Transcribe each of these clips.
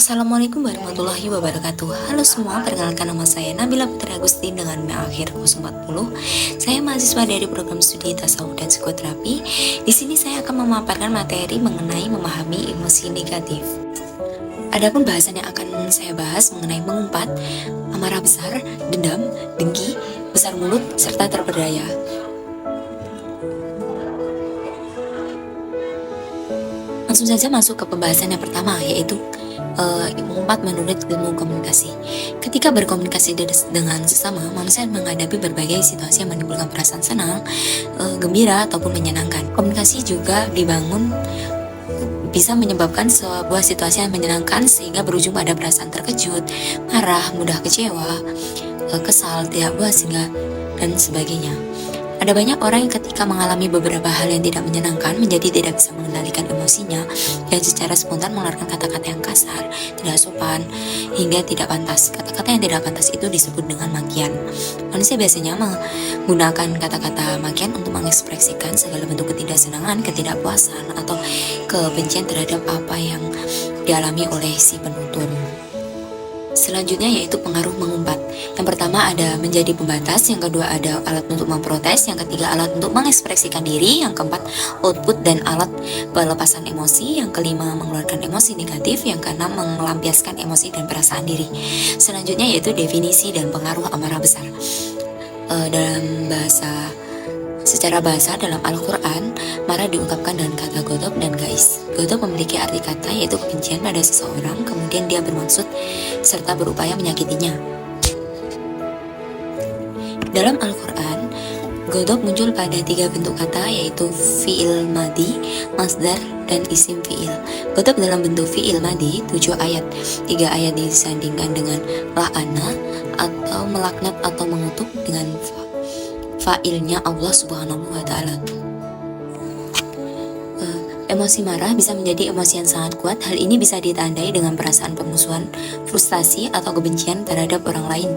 Assalamualaikum warahmatullahi wabarakatuh. Halo semua, perkenalkan nama saya Nabila Putri Agustin dengan NIM akhir 040. Saya mahasiswa dari program studi tasawuf dan psikoterapi. Di sini saya akan memaparkan materi mengenai memahami emosi negatif. Adapun bahasan yang akan saya bahas mengenai mengumpat, amarah besar, dendam, dengki, besar mulut, serta terperdaya. Langsung saja masuk ke pembahasan yang pertama, yaitu mengumpat menurut ilmu komunikasi. Ketika berkomunikasi dengan sesama, manusia menghadapi berbagai situasi yang menimbulkan perasaan senang, gembira, ataupun menyenangkan. Komunikasi juga dibangun bisa menyebabkan sebuah situasi yang menyenangkan sehingga berujung pada perasaan terkejut, marah, mudah kecewa, kesal, tidak puas, dan sebagainya. Ada banyak orang yang ketika mengalami beberapa hal yang tidak menyenangkan menjadi tidak bisa mengendalikan emosinya dan secara spontan mengeluarkan kata-kata yang kasar, tidak sopan, hingga tidak pantas. Kata-kata yang tidak pantas itu disebut dengan makian. Manusia biasanya menggunakan kata-kata makian untuk mengekspresikan segala bentuk ketidaksenangan, ketidakpuasan, atau kebencian terhadap apa yang dialami oleh si penutur. Selanjutnya yaitu pengaruh mengumpat. Yang pertama ada menjadi pembatas, yang kedua ada alat untuk memprotes, yang ketiga alat untuk mengekspresikan diri, yang keempat output dan alat pelepasan emosi, yang kelima mengeluarkan emosi negatif, yang keenam melampiaskan emosi dan perasaan diri. Selanjutnya yaitu definisi dan pengaruh amarah besar. Secara bahasa dalam Al-Quran, marah diungkapkan dengan kata godop dan gais. Godop memiliki arti kata yaitu kebencian pada seseorang, kemudian dia bermaksud serta berupaya menyakitinya. Dalam Al-Quran, godop muncul pada 3 bentuk kata yaitu fi'il madi, masdar, dan isim fi'il. Godop dalam bentuk fi'il madi 7 ayat. 3 ayat disandingkan dengan la'ana atau melaknat atau mengutuk dengan fa'ilnya Allah Subhanahu wa Ta'ala. Emosi marah bisa menjadi emosi yang sangat kuat. Hal ini bisa ditandai dengan perasaan permusuhan, frustasi, atau kebencian terhadap orang lain.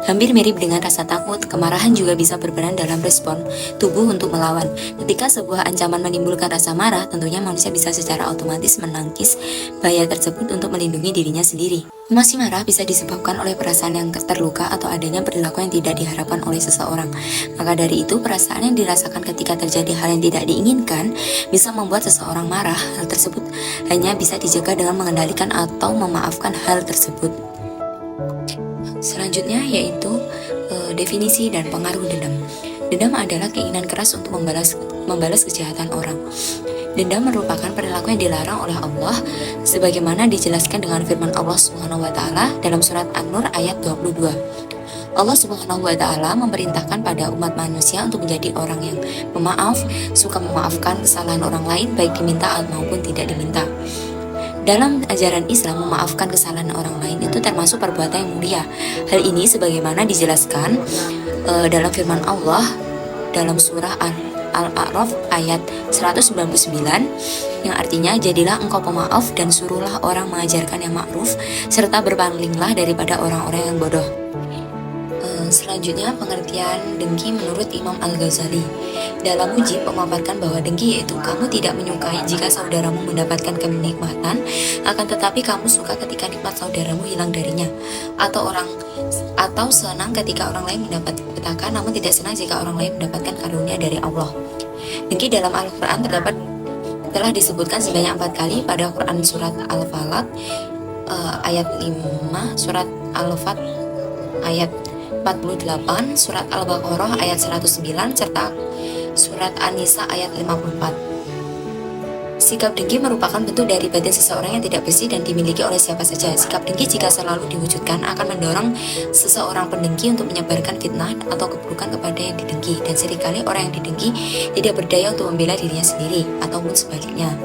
Hampir mirip dengan rasa takut, kemarahan juga bisa berperan dalam respon tubuh untuk melawan. Ketika sebuah ancaman menimbulkan rasa marah, tentunya manusia bisa secara otomatis menangkis bahaya tersebut untuk melindungi dirinya sendiri. Emosi marah bisa disebabkan oleh perasaan yang terluka atau adanya perilaku yang tidak diharapkan oleh seseorang. Maka dari itu, perasaan yang dirasakan ketika terjadi hal yang tidak diinginkan bisa membuat seseorang marah. Hal tersebut hanya bisa dijaga dengan mengendalikan atau memaafkan hal tersebut. Selanjutnya yaitu definisi dan pengaruh dendam. Dendam adalah keinginan keras untuk membalas kejahatan orang. Dendam merupakan perilaku yang dilarang oleh Allah sebagaimana dijelaskan dengan firman Allah Subhanahu wa Ta'ala dalam surat An-Nur ayat 22. Allah Subhanahu wa Ta'ala memerintahkan pada umat manusia untuk menjadi orang yang pemaaf, suka memaafkan kesalahan orang lain baik diminta maupun tidak diminta. Dalam ajaran Islam, memaafkan kesalahan orang lain itu termasuk perbuatan yang mulia. Hal ini sebagaimana dijelaskan dalam firman Allah dalam surah Al-A'raf ayat 199 yang artinya, jadilah engkau pemaaf dan suruhlah orang mengajarkan yang ma'ruf serta berpalinglah daripada orang-orang yang bodoh. Selanjutnya pengertian dengki menurut Imam Al-Ghazali. Dalam Mujib memaparkan bahwa dengki yaitu kamu tidak menyukai jika saudaramu mendapatkan kenikmatan, akan tetapi kamu suka ketika nikmat saudaramu hilang darinya, atau senang ketika orang lain mendapat petaka, namun tidak senang jika orang lain mendapatkan karunia dari Allah. Dengki dalam Al-Quran telah disebutkan sebanyak 4 kali pada Quran surat Al-Falaq ayat 5, surat Al-Fat ayat 48, surat Al-Baqarah ayat 109, serta surat An-Nisa ayat 54. Sikap dengki merupakan bentuk dari batin seseorang yang tidak bersih dan dimiliki oleh siapa saja. Sikap dengki jika selalu diwujudkan akan mendorong seseorang pendengki untuk menyebarkan fitnah atau keburukan kepada yang didengki, dan seringkali orang yang didengki tidak berdaya untuk membela dirinya sendiri ataupun sebaliknya.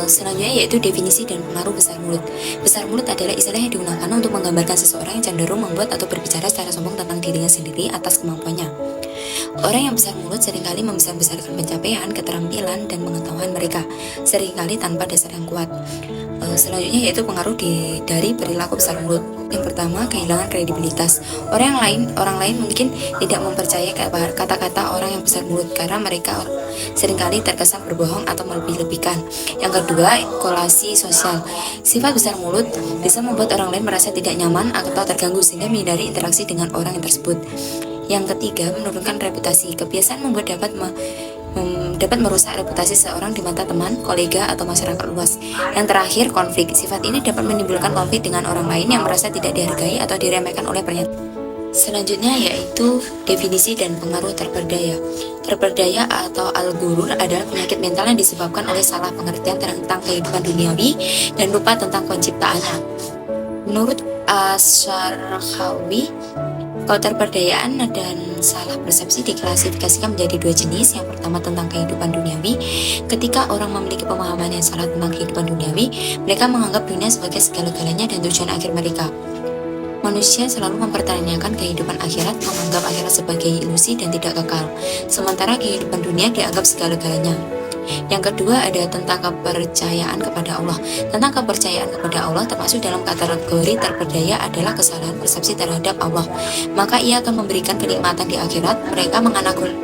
Selanjutnya yaitu definisi dan pengaruh besar mulut. Besar mulut adalah istilah yang digunakan untuk menggambarkan seseorang yang cenderung membuat atau berbicara secara sombong tentang dirinya sendiri atas kemampuannya. Orang yang besar mulut seringkali membesar-besarkan pencapaian, keterampilan, dan pengetahuan mereka, seringkali tanpa dasar yang kuat. Selanjutnya yaitu pengaruh dari perilaku besar mulut. Yang pertama, kehilangan kredibilitas. Orang lain mungkin tidak mempercayai kata-kata orang yang besar mulut karena mereka seringkali terkesan berbohong atau melebih-lebihkan. Yang kedua, kolasi sosial. Sifat besar mulut bisa membuat orang lain merasa tidak nyaman atau terganggu sehingga menghindari interaksi dengan orang yang tersebut. Yang ketiga, menurunkan reputasi. Kebiasaan membuat dapat merusak reputasi seorang di mata teman, kolega, atau masyarakat luas. Yang terakhir, konflik. Sifat ini dapat menimbulkan konflik dengan orang lain yang merasa tidak dihargai atau diremehkan oleh pernyataan. Selanjutnya yaitu definisi dan pengaruh terperdaya. Terperdaya atau al-ghurur adalah penyakit mental yang disebabkan oleh salah pengertian tentang kehidupan duniawi dan lupa tentang penciptaannya. Menurut Asy-Syarhawi, keterperdayaan dan salah persepsi diklasifikasikan menjadi dua jenis. Yang pertama tentang kehidupan duniawi. Ketika orang memiliki pemahaman yang salah tentang kehidupan duniawi, mereka menganggap dunia sebagai segala-galanya dan tujuan akhir mereka. Manusia selalu mempertanyakan kehidupan akhirat, menganggap akhirat sebagai ilusi dan tidak kekal, sementara kehidupan dunia dianggap segala-galanya. Yang kedua ada tentang kepercayaan kepada Allah. Tentang kepercayaan kepada Allah termasuk dalam kategori terperdaya adalah kesalahan persepsi terhadap Allah. Maka ia akan memberikan kenikmatan di akhirat. Mereka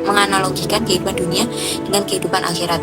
menganalogikan kehidupan dunia dengan kehidupan akhirat.